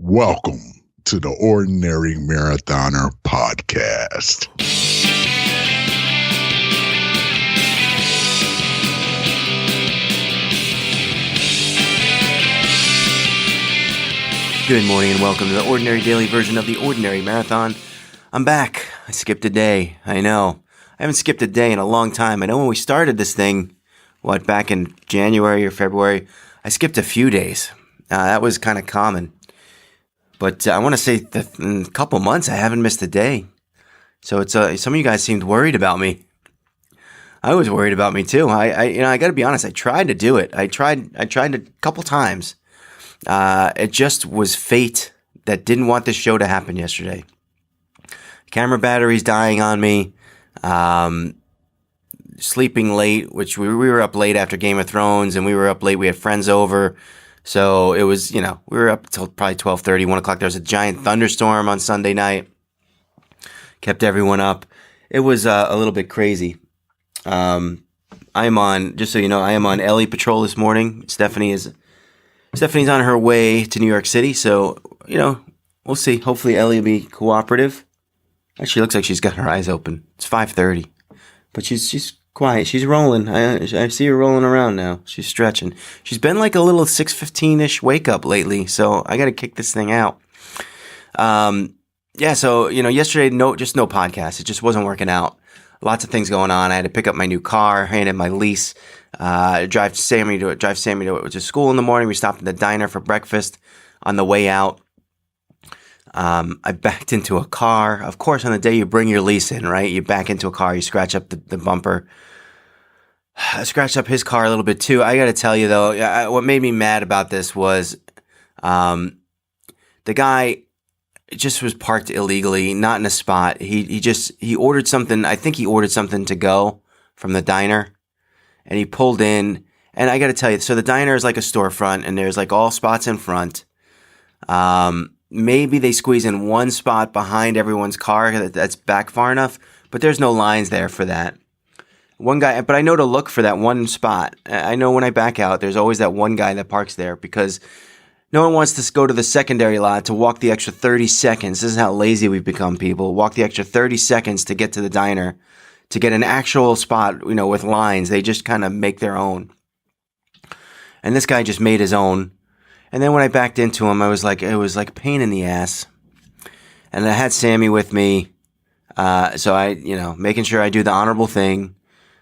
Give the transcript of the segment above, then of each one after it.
Welcome to the Ordinary Marathoner podcast. Good morning and welcome to the Ordinary Daily version of the Ordinary Marathon. I'm back. I skipped a day. I know. I haven't skipped a day in a long time. I know when we started this thing, back in January or February, I skipped a few days. That was kind of common. But I want to say that in a couple months, I haven't missed a day. So it's some of you guys seemed worried about me. I was worried about me too. I got to be honest. I tried to do it. I tried a couple times. It just was fate that didn't want this show to happen yesterday. Camera batteries dying on me. Sleeping late, which we were up late after Game of Thrones, and we were up late. We had friends over. So it was, we were up until probably 12:30, 1 o'clock. There was a giant thunderstorm on Sunday night. Kept everyone up. It was a little bit crazy. I'm on, just so you know, I am on Ellie Patrol this morning. Stephanie's on her way to New York City. So, we'll see. Hopefully Ellie will be cooperative. Actually, looks like she's got her eyes open. It's 5:30. But she's quiet. She's rolling. I see her rolling around now. She's stretching. She's been like a little 6:15-ish wake up lately, so I got to kick this thing out. So, yesterday, no podcast. It just wasn't working out. Lots of things going on. I had to pick up my new car, hand in my lease, drive Sammy to school in the morning. We stopped at the diner for breakfast on the way out. I backed into a car. Of course, on the day you bring your lease in, right? You back into a car, you scratch up the bumper. I scratched up his car a little bit too. I got to tell you though, what made me mad about this was the guy just was parked illegally, not in a spot. He ordered something. I think he ordered something to go from the diner, and he pulled in. And I got to tell you, so the diner is like a storefront, and there's like all spots in front. Maybe they squeeze in one spot behind everyone's car that's back far enough, but there's no lines there for that. One guy, but I know to look for that one spot. I know when I back out, there's always that one guy that parks there because no one wants to go to the secondary lot to walk the extra 30 seconds. This is how lazy we've become, people. Walk the extra 30 seconds to get to the diner, to get an actual spot, with lines. They just kind of make their own. And this guy just made his own. And then when I backed into him, it was like a pain in the ass. And I had Sammy with me. So I, making sure I do the honorable thing.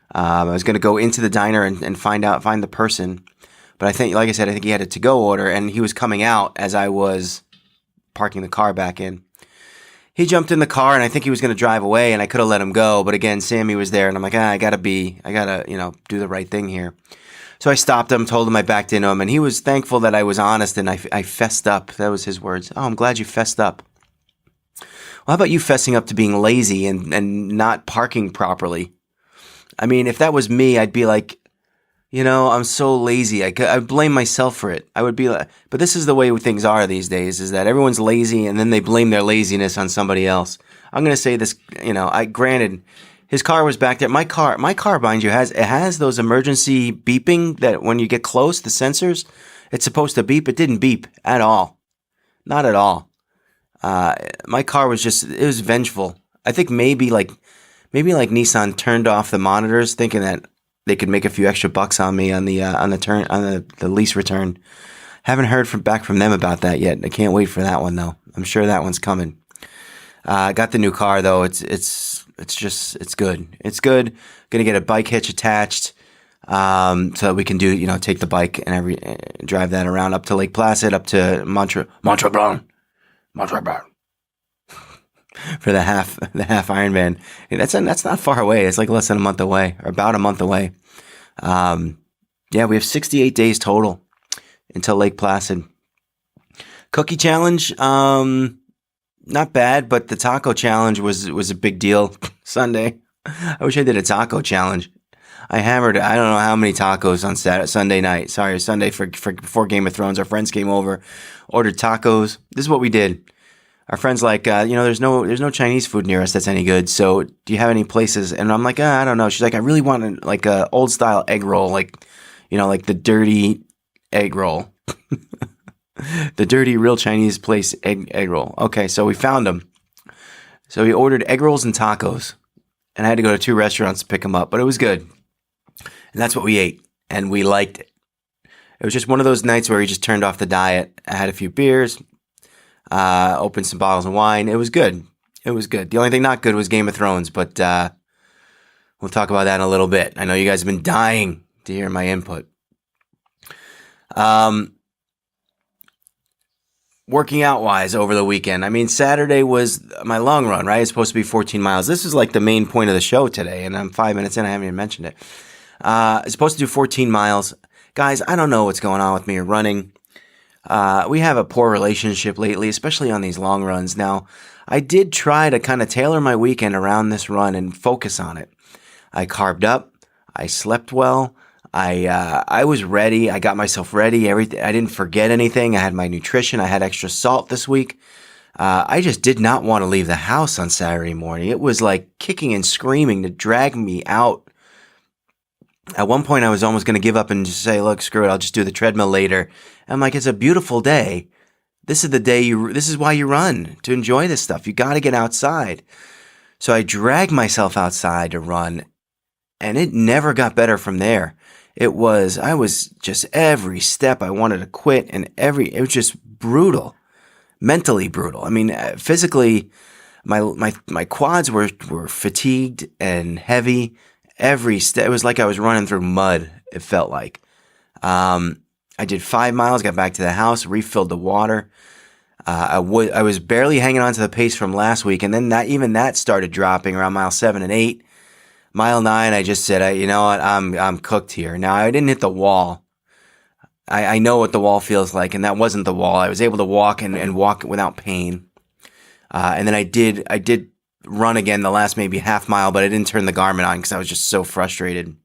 I was going to go into the diner and find the person. But I think, like I said, I think he had a to-go order, and he was coming out as I was parking the car back in. He jumped in the car, and I think he was going to drive away, and I could have let him go. But again, Sammy was there, and I'm like, I got to, do the right thing here. So I stopped him, told him I backed into him, and he was thankful that I was honest and I fessed up. That was his words. Oh, I'm glad you fessed up. Well, how about you fessing up to being lazy and not parking properly? I mean, if that was me, I'd be like, I'm so lazy. I'd blame myself for it. I would be like, but this is the way things are these days, is that everyone's lazy and then they blame their laziness on somebody else. I'm going to say this, granted, his car was back there. My car, mind you, has those emergency beeping that when you get close, the sensors, it's supposed to beep. It didn't beep at all. Not at all. My car was it was vengeful. I think maybe like Nissan turned off the monitors thinking that they could make a few extra bucks on me on the lease return. Haven't heard back from them about that yet. I can't wait for that one though. I'm sure that one's coming. Got the new car though. It's good. It's good. Going to get a bike hitch attached, so that we can do, take the bike and drive that around up to Lake Placid, up to Montreal for the half Ironman. That's not far away. It's like less than a month away, or about a month away. We have 68 days total until Lake Placid. Cookie challenge, not bad, but the taco challenge was a big deal Sunday. I wish I did a taco challenge. I hammered, I don't know how many tacos on Sunday night. Sorry, Sunday for before Game of Thrones. Our friends came over, ordered tacos. This is what we did. Our friend's like, there's no Chinese food near us that's any good. So do you have any places? And I'm like, I don't know. She's like, I really want a old style egg roll, like the dirty egg roll. The dirty, real Chinese place egg roll. Okay, so we found them. So we ordered egg rolls and tacos. And I had to go to 2 restaurants to pick them up. But it was good. And that's what we ate. And we liked it. It was just one of those nights where we just turned off the diet. I had a few beers. Opened some bottles of wine. It was good. It was good. The only thing not good was Game of Thrones. But we'll talk about that in a little bit. I know you guys have been dying to hear my input. Working out wise over the weekend. I mean, Saturday was my long run, right? It's supposed to be 14 miles. This is like the main point of the show today, and I'm 5 minutes in. I haven't even mentioned it. It's supposed to do 14 miles. Guys, I don't know what's going on with me or running. We have a poor relationship lately, especially on these long runs. Now, I did try to kind of tailor my weekend around this run and focus on it. I carved up. I slept well. I was ready. I got myself ready. Everything. I didn't forget anything. I had my nutrition. I had extra salt this week. I just did not want to leave the house on Saturday morning. It was like kicking and screaming to drag me out. At one point, I was almost going to give up and just say, look, screw it. I'll just do the treadmill later. I'm like, it's a beautiful day. This is the day this is why you run, to enjoy this stuff. You got to get outside. So I dragged myself outside to run, and it never got better from there. I was just every step I wanted to quit, and it was just brutal, mentally brutal. I mean, physically, my quads were fatigued and heavy. Every step, it was like I was running through mud. It felt like. I did 5 miles, got back to the house, refilled the water. I was barely hanging on to the pace from last week, and then that started dropping around mile 7 and 8. Mile 9, I just said, you know what, I'm cooked here. Now, I didn't hit the wall. I know what the wall feels like, and that wasn't the wall. I was able to walk and walk without pain. And then I did run again the last maybe half mile, but I didn't turn the Garmin on because I was just so frustrated.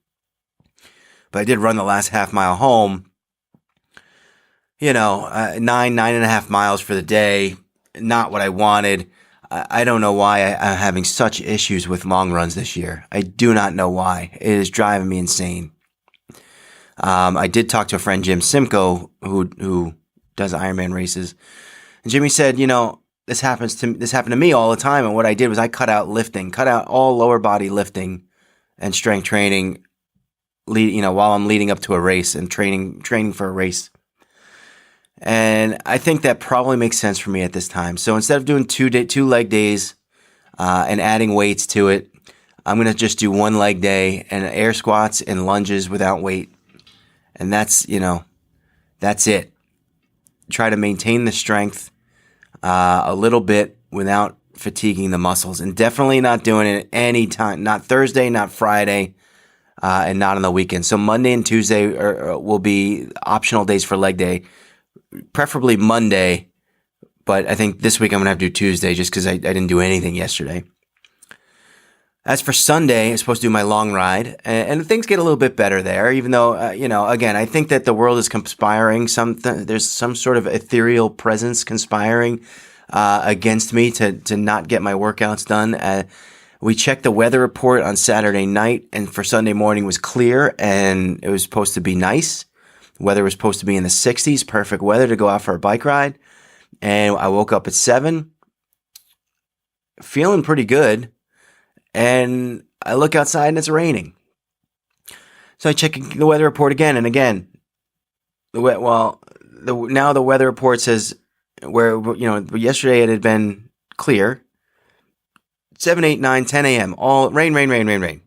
But I did run the last half mile home. 9.5 miles for the day. Not what I wanted. I don't know why I'm having such issues with long runs this year. I do not know why. It is driving me insane. I did talk to a friend, Jim Simcoe, who does Ironman races. And Jimmy said, this happened to me all the time. And what I did was I cut out all lower body lifting and strength training, while I'm leading up to a race and training for a race. And I think that probably makes sense for me at this time. So instead of doing 2 leg days and adding weights to it, I'm going to just do 1 leg day and air squats and lunges without weight. And that's it. Try to maintain the strength a little bit without fatiguing the muscles. And definitely not doing it any time. Not Thursday, not Friday, and not on the weekend. So Monday and Tuesday will be optional days for leg day. Preferably Monday, but I think this week I'm going to have to do Tuesday just because I didn't do anything yesterday. As for Sunday, I'm supposed to do my long ride, and things get a little bit better there, even though, again, I think that the world is conspiring. There's some sort of ethereal presence conspiring against me to not get my workouts done. We checked the weather report on Saturday night, and for Sunday morning was clear, and it was supposed to be nice. Weather was supposed to be in the 60s, perfect weather to go out for a bike ride. And I woke up at 7, feeling pretty good. And I look outside and it's raining. So I check the weather report again and again. Now the weather report says yesterday it had been clear. 7, 8, 9, 10 a.m. All rain.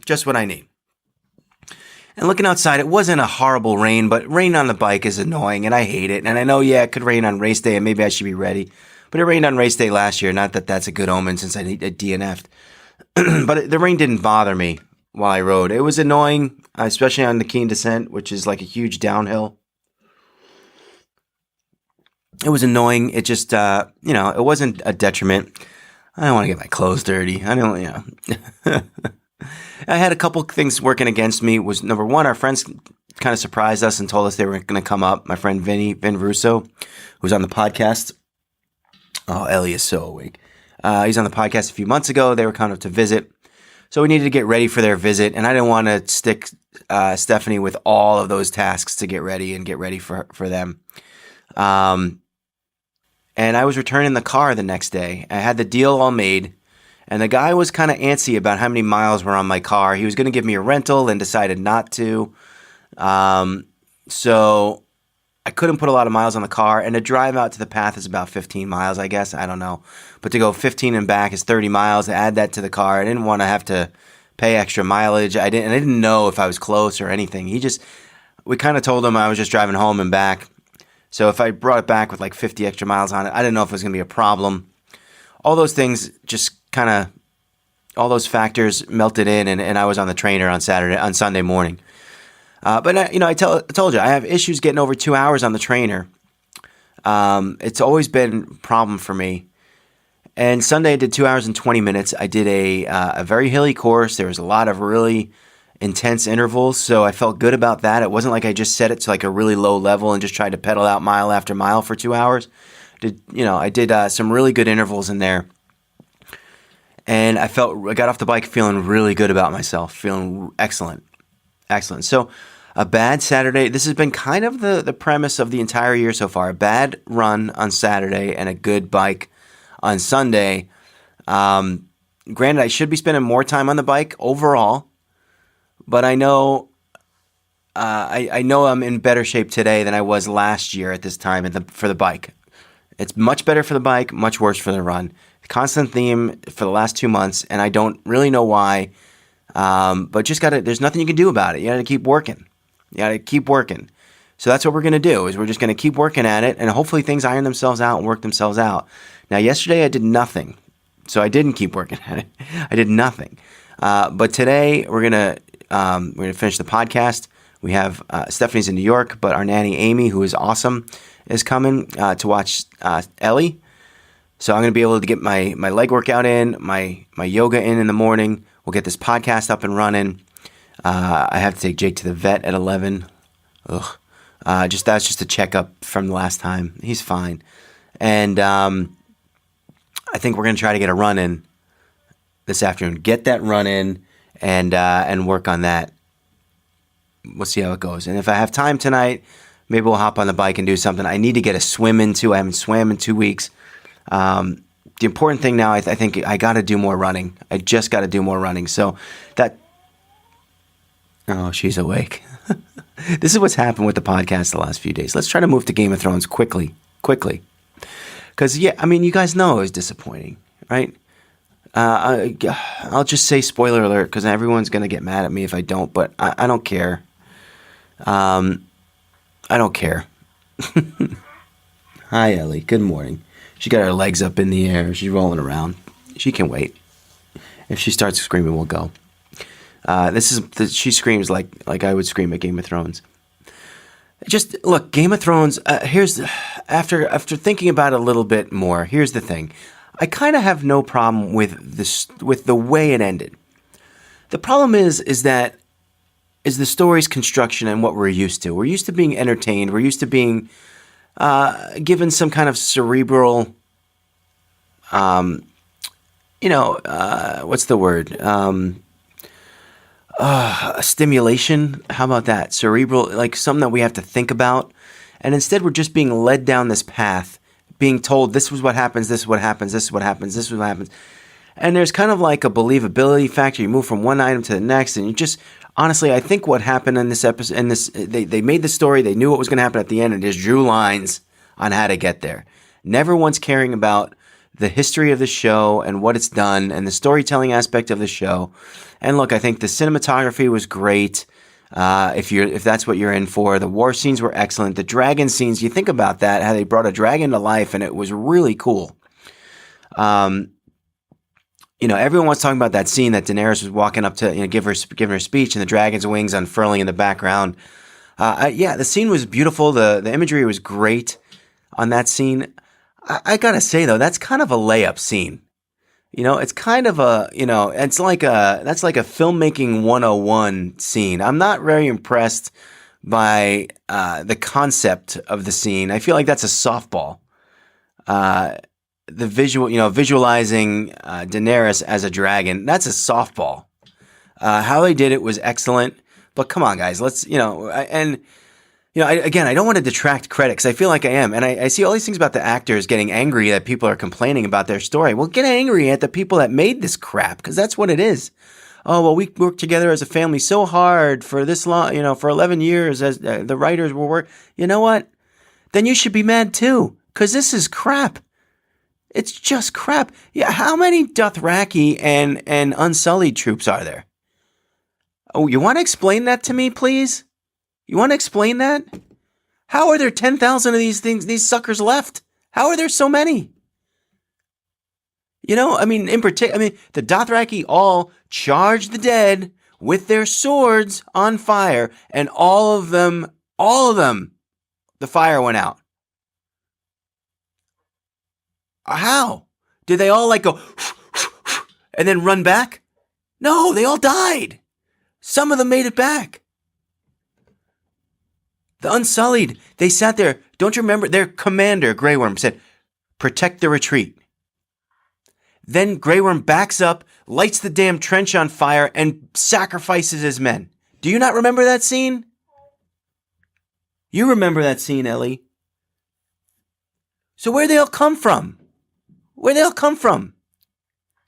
Just what I need. And looking outside, it wasn't a horrible rain, but rain on the bike is annoying, and I hate it. And I know, it could rain on race day, and maybe I should be ready. But it rained on race day last year. Not that that's a good omen since I DNF'd. But the rain didn't bother me while I rode. It was annoying, especially on the Keene descent, which is like a huge downhill. It was annoying. It just, it wasn't a detriment. I don't want to get my clothes dirty. I had a couple things working against me. Was number one, our friends kind of surprised us and told us they were going to come up. My friend Vin Russo, who's on the podcast. Oh, Ellie is so awake. He's on the podcast a few months ago. They were coming up to visit. So we needed to get ready for their visit. And I didn't want to stick Stephanie with all of those tasks to get ready for them. And I was returning the car the next day. I had the deal all made, and the guy was kind of antsy about how many miles were on my car. He was going to give me a rental and decided not to. So I couldn't put a lot of miles on the car, and the drive out to the path is about 15 miles, I guess. I don't know. But to go 15 and back is 30 miles. To add that to the car, I didn't want to have to pay extra mileage. I didn't know if I was close or anything. We kind of told him I was just driving home and back. So if I brought it back with like 50 extra miles on it, I didn't know if it was going to be a problem. All those things all those factors melted in, and I was on the trainer on Sunday morning. But I told you, I have issues getting over 2 hours on the trainer. It's always been a problem for me. And Sunday I did 2 hours and 20 minutes. I did a very hilly course. There was a lot of really intense intervals, so I felt good about that. It wasn't like I just set it to like a really low level and just tried to pedal out mile after mile for 2 hours. I did some really good intervals in there. And I got off the bike feeling really good about myself, feeling excellent. So a bad Saturday. This has been kind of the premise of the entire year so far. A bad run on Saturday and a good bike on Sunday. Granted, I should be spending more time on the bike overall, but I know I know I'm in better shape today than I was last year at this time for the bike. It's much better for the bike, much worse for the run. Constant theme for the last 2 months, and I don't really know why. But there's nothing you can do about it. You got to keep working. So that's what we're going to do, is we're just going to keep working at it, and hopefully things iron themselves out and work themselves out. Now, yesterday I did nothing, so I didn't keep working at it. I did nothing. But today we're gonna finish the podcast. We have Stephanie's in New York, but our nanny Amy, who is awesome, is coming to watch Ellie. So I'm going to be able to get my leg workout in, my yoga in the morning. We'll get this podcast up and running. I have to take Jake to the vet at 11. Ugh. That's just a checkup from the last time. He's fine. And I think we're going to try to get a run in this afternoon. Get that run in and work on that. We'll see how it goes. And if I have time tonight, maybe we'll hop on the bike and do something. I need to get a swim in too. I haven't swam in 2 weeks. The important thing now, I think I got to do more running. I just got to do more running. So oh, she's awake. This is what's happened with the podcast the last few days. Let's try to move to Game of Thrones quickly. Because, you guys know it was disappointing, right? I'll just say spoiler alert, because everyone's going to get mad at me if I don't, but I don't care. I don't care. Hi, Ellie. Good morning. She got her legs up in the air. She's rolling around. She can wait. If she starts screaming, we'll go. She screams like I would scream at Game of Thrones. Just look, Game of Thrones. After thinking about it a little bit more. Here's the thing. I kind of have no problem with this, with the way it ended. The problem is the story's construction and what we're used to. We're used to being entertained. We're used to being given some kind of cerebral, what's the word? Stimulation. How about that? Cerebral, like something that we have to think about. And instead we're just being led down this path, being told this was what happens, this is what happens, this is what happens, this is what happens. And there's kind of like a believability factor. You move from one item to the next, and you just, honestly, I think what happened in this episode, they made the story, they knew what was going to happen at the end, and just drew lines on how to get there. Never once caring about the history of the show and what it's done and the storytelling aspect of the show. And look, I think the cinematography was great. If that's what you're in for. The war scenes were excellent. The dragon scenes, you think about that, how they brought a dragon to life, and it was really cool. Everyone was talking about that scene that Daenerys was walking up to, give her speech, and the dragon's wings unfurling in the background. The scene was beautiful. The imagery was great on that scene. I gotta say though, that's kind of a layup scene. It's kind of that's like a filmmaking 101 scene. I'm not very impressed by the concept of the scene. I feel like that's a softball. The visualizing Daenerys as a dragon, that's a softball. How they did it was excellent. But come on, guys, let's, I don't want to detract credit because I feel like I am. And I see all these things about the actors getting angry that people are complaining about their story. Well, get angry at the people that made this crap because that's what it is. Oh, well, we worked together as a family so hard for this long, for 11 years as the writers were working. You know what? Then you should be mad too because this is crap. It's just crap. Yeah, how many Dothraki and Unsullied troops are there? Oh, you want to explain that to me, please? You want to explain that? How are there 10,000 of these suckers left? How are there so many? The Dothraki all charged the dead with their swords on fire, and all of them, the fire went out. How? Did they all go and then run back? No, they all died. Some of them made it back. The Unsullied, they sat there. Don't you remember? Their commander, Grey Worm, said, protect the retreat. Then Grey Worm backs up, lights the damn trench on fire, and sacrifices his men. Do you not remember that scene? You remember that scene, Ellie. So where'd they all come from? Where'd they all come from?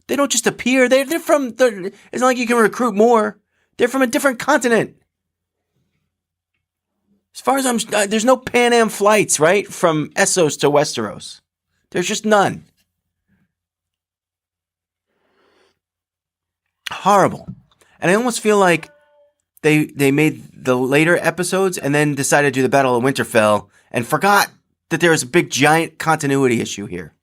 They don't just appear. They're from... It's not like you can recruit more. They're from a different continent. As far as there's no Pan Am flights, right? From Essos to Westeros. There's just none. Horrible. And I almost feel like they made the later episodes and then decided to do the Battle of Winterfell and forgot that there was a big giant continuity issue here.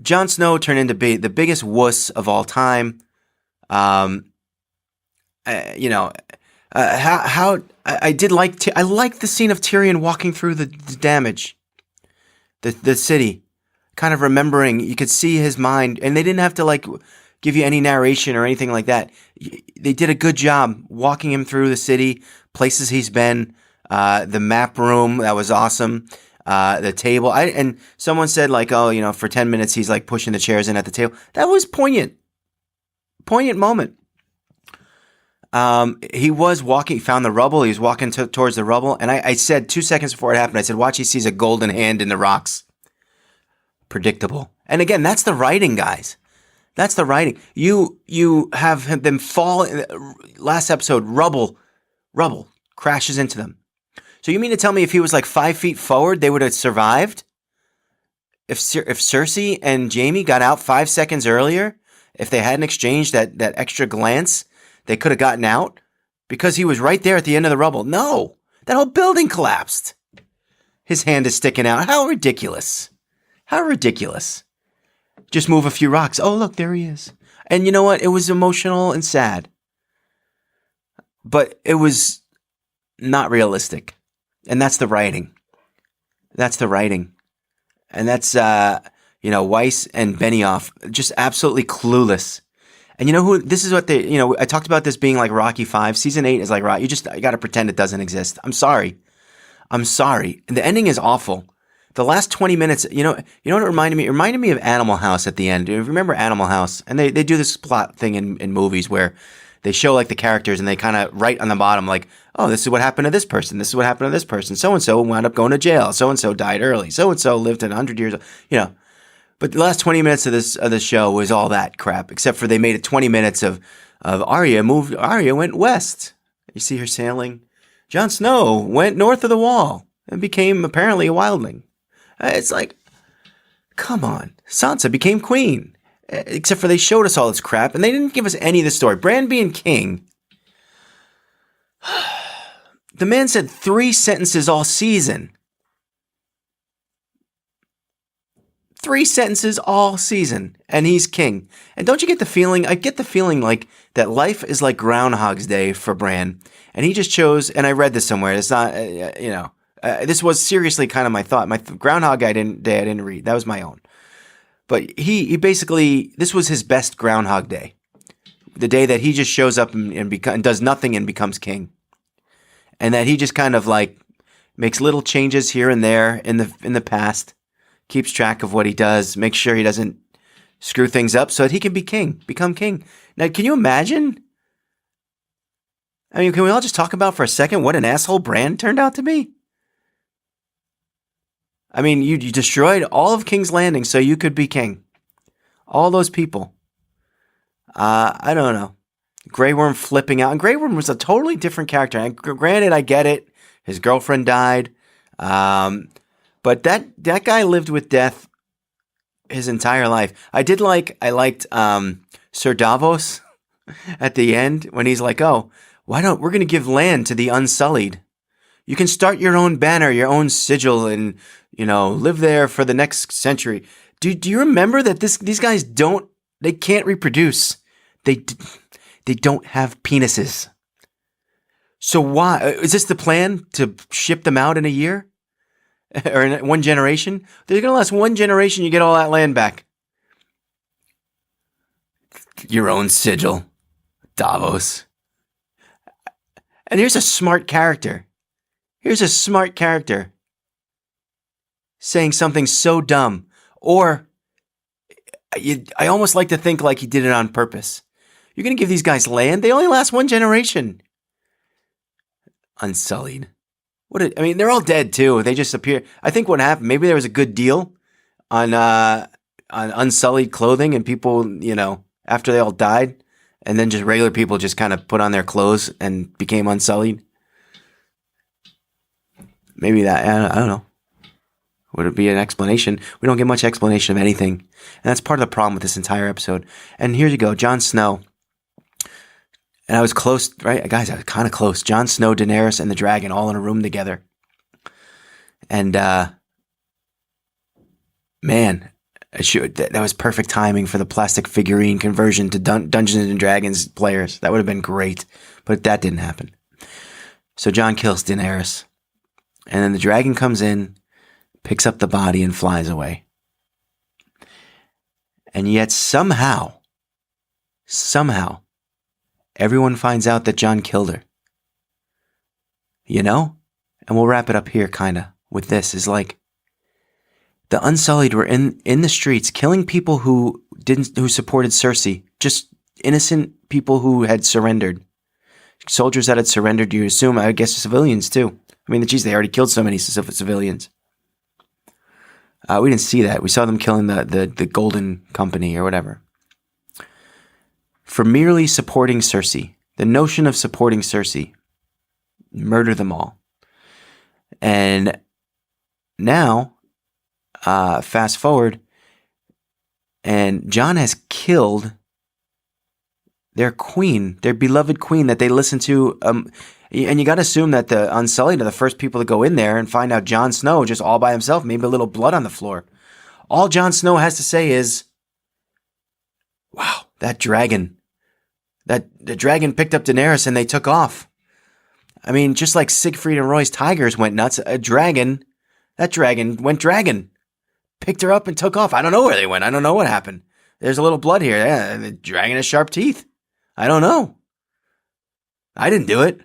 Jon Snow turned into be the biggest wuss of all time. I liked the scene of Tyrion walking through the damage, the city, kind of remembering. You could see his mind, and they didn't have to give you any narration or anything like that. They did a good job walking him through the city, places he's been, the map room that was awesome, the table. And someone said for 10 minutes he's pushing the chairs in at the table. That was poignant moment. He was walking, he found the rubble. He was walking towards the rubble. And I said 2 seconds before it happened, I said, watch, he sees a golden hand in the rocks. Predictable. And again, that's the writing, guys. That's the writing. You have them fall. Last episode, rubble crashes into them. So you mean to tell me if he was 5 feet forward, they would have survived? If Cersei and Jaime got out 5 seconds earlier, if they hadn't exchanged that extra glance, they could have gotten out because he was right there at the end of the rubble. No, that whole building collapsed. His hand is sticking out. How ridiculous. How ridiculous. Just move a few rocks. Oh, look, there he is. And you know what? It was emotional and sad. But it was not realistic. And that's the writing. That's the writing. And that's, Weiss and Benioff, just absolutely clueless. And you know who, this is what they, I talked about this being like Rocky 5. Season 8 is like Rocky. You got to pretend it doesn't exist. I'm sorry. And the ending is awful. The last 20 minutes, you know what it reminded me? It reminded me of Animal House at the end. Do you remember Animal House? And they do this plot thing in movies where they show the characters and they kind of write on the bottom oh, this is what happened to this person. This is what happened to this person. So-and-so wound up going to jail. So-and-so died early. So-and-so lived 100 years. But the last 20 minutes of this show was all that crap, except for they made it 20 minutes of Arya went west. You see her sailing. Jon Snow went north of the wall and became apparently a wildling. It's come on. Sansa became queen. Except for they showed us all this crap, and they didn't give us any of the story. Bran being king. The man said 3 sentences all season. 3 sentences all season, and he's king. And don't you get the feeling? I get the feeling that life is like Groundhog's Day for Bran, and he just chose. And I read this somewhere. It's not, this was seriously kind of my thought. My Groundhog Day I didn't read. That was my own. But he basically, this was his best Groundhog Day. The day that he just shows up and does nothing and becomes king. And that he just kind of makes little changes here and there in the past. Keeps track of what he does. Makes sure he doesn't screw things up so that he can become king. Now, can you imagine I mean, can we all just talk about for a second what an asshole Bran turned out to be? I mean, you destroyed all of King's Landing so you could be king. All those people. I don't know. Grey Worm flipping out. And Grey Worm was a totally different character. And granted, I get it. His girlfriend died. But that guy lived with death his entire life. I liked Sir Davos at the end when he's like, oh, we're going to give land to the Unsullied. You can start your own banner, your own sigil, and, live there for the next century. Do you remember that these guys they can't reproduce. They don't have penises. So why is this the plan, to ship them out in a year or in one generation? They're going to last one generation. You get all that land back. Your own sigil, Davos. And here's a smart character. Saying something so dumb. Or I almost like to think like he did it on purpose. You're going to give these guys land? They only last one generation. Unsullied. They're all dead too. They just appear. I think what happened, maybe there was a good deal on Unsullied clothing, and people, after they all died, and then just regular people just kind of put on their clothes and became Unsullied. Maybe that, I don't know. Would it be an explanation? We don't get much explanation of anything. And that's part of the problem with this entire episode. And here you go, Jon Snow. And I was close, right? Guys, I was kind of close. Jon Snow, Daenerys, and the dragon all in a room together. And, man, that was perfect timing for the plastic figurine conversion to Dungeons & Dragons players. That would have been great. But that didn't happen. So Jon kills Daenerys. And then the dragon comes in, picks up the body, and flies away. And yet somehow, everyone finds out that Jon killed her. And we'll wrap it up here kind of with this, is like, the Unsullied were in the streets killing people who supported Cersei. Just innocent people who had surrendered. Soldiers that had surrendered, you assume, I guess civilians too. They already killed so many civilians. We didn't see that. We saw them killing the Golden Company or whatever. For merely supporting Cersei. The notion of supporting Cersei. Murder them all. And now, fast forward, and Jon has killed their queen, their beloved queen that they listen to. And you got to assume that the Unsullied are the first people to go in there and find out Jon Snow just all by himself, maybe a little blood on the floor. All Jon Snow has to say is, wow, that dragon. The dragon picked up Daenerys and they took off. Just like Siegfried and Roy's tigers went nuts, that dragon went dragon. Picked her up and took off. I don't know where they went. I don't know what happened. There's a little blood here. Yeah, the dragon has sharp teeth. I don't know. I didn't do it.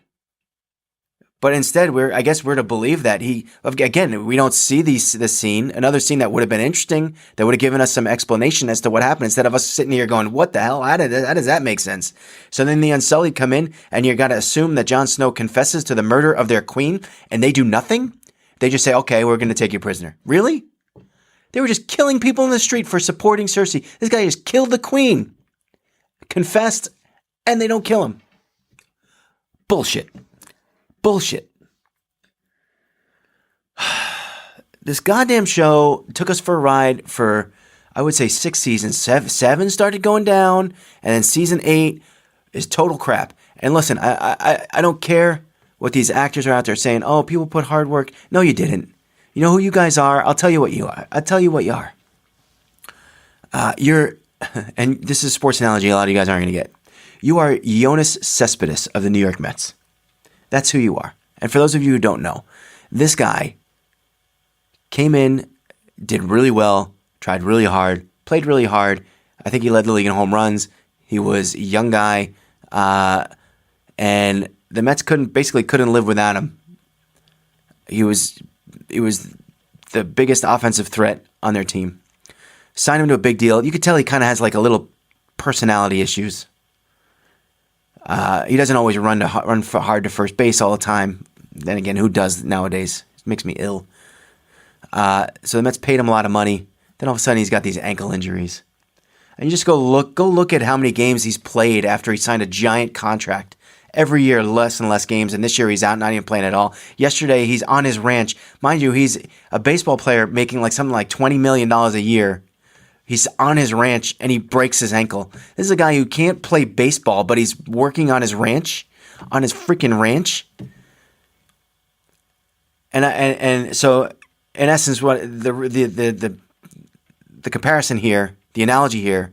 But instead, we're to believe that we don't see this scene. Another scene that would have been interesting, that would have given us some explanation as to what happened, instead of us sitting here going, what the hell? How does that make sense? So then the Unsullied come in, and you got to assume that Jon Snow confesses to the murder of their queen, and they do nothing? They just say, okay, we're going to take you prisoner. Really? They were just killing people in the street for supporting Cersei. This guy just killed the queen, confessed, and they don't kill him. Bullshit. This goddamn show took us for a ride for, I would say, 6 seasons. Seven started going down, and then season 8 is total crap. And listen, I don't care what these actors are out there saying. Oh, people put hard work. No, you didn't. You know who you guys are? I'll tell you what you are. You're, and this is a sports analogy a lot of you guys aren't going to get. You are Yoenis Cespedes of the New York Mets. That's who you are. And for those of you who don't know, this guy came in, did really well, tried really hard, played really hard. I think he led the league in home runs. He was a young guy, and the Mets couldn't live without him. He was the biggest offensive threat on their team. Signed him to a big deal. You could tell he kind of has like a little personality issues. He doesn't always run for hard to first base all the time. Then again, who does nowadays? It makes me ill. So the Mets paid him a lot of money. Then all of a sudden he's got these ankle injuries. And you just go look at how many games he's played after he signed a giant contract. Every year, less and less games, and this year he's out, not even playing at all. Yesterday, he's on his ranch. Mind you, he's a baseball player making something like $20 million a year. He's on his ranch, and he breaks his ankle. This is a guy who can't play baseball, but he's working on his ranch, on his freaking ranch. And so, in essence, what the comparison here, the analogy here,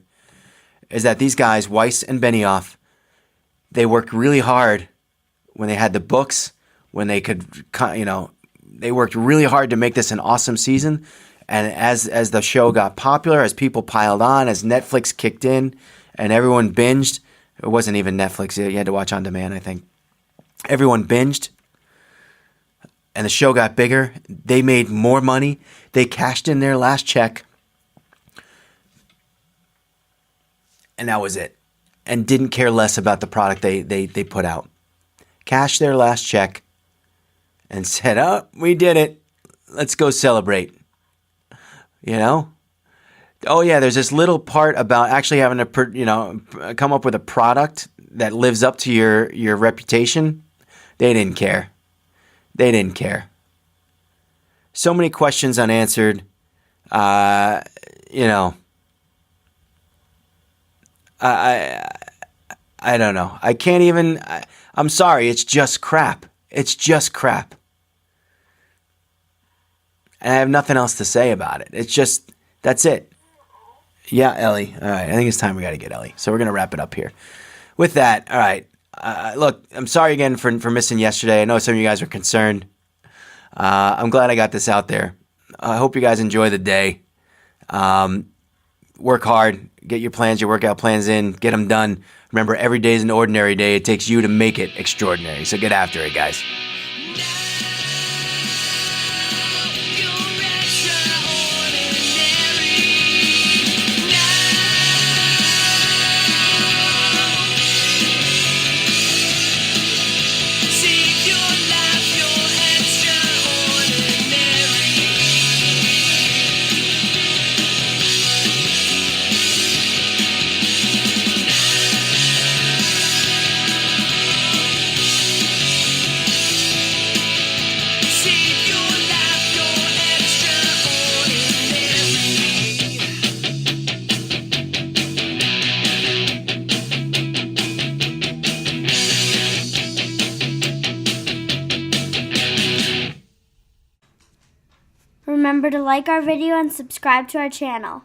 is that these guys, Weiss and Benioff, they worked really hard when they had the books, when they could, they worked really hard to make this an awesome season. And as the show got popular, as people piled on, as Netflix kicked in and everyone binged, it wasn't even Netflix, you had to watch on demand, I think. Everyone binged and the show got bigger. They made more money. They cashed in their last check. And that was it. And didn't care less about the product they put out. Cashed their last check and said, oh, we did it. Let's go celebrate. Oh, yeah, there's this little part about actually having to, come up with a product that lives up to your reputation. They didn't care. They didn't care. So many questions unanswered. I don't know. I can't even. I'm sorry. It's just crap. It's just crap. And I have nothing else to say about it. It's just, that's it. Yeah, Ellie. All right. I think it's time we got to get Ellie. So we're going to wrap it up here. With that, all right. Look, I'm sorry again for missing yesterday. I know some of you guys were concerned. I'm glad I got this out there. I hope you guys enjoy the day. Work hard. Get your plans, your workout plans in. Get them done. Remember, every day is an ordinary day. It takes you to make it extraordinary. So get after it, guys. Remember to like our video and subscribe to our channel.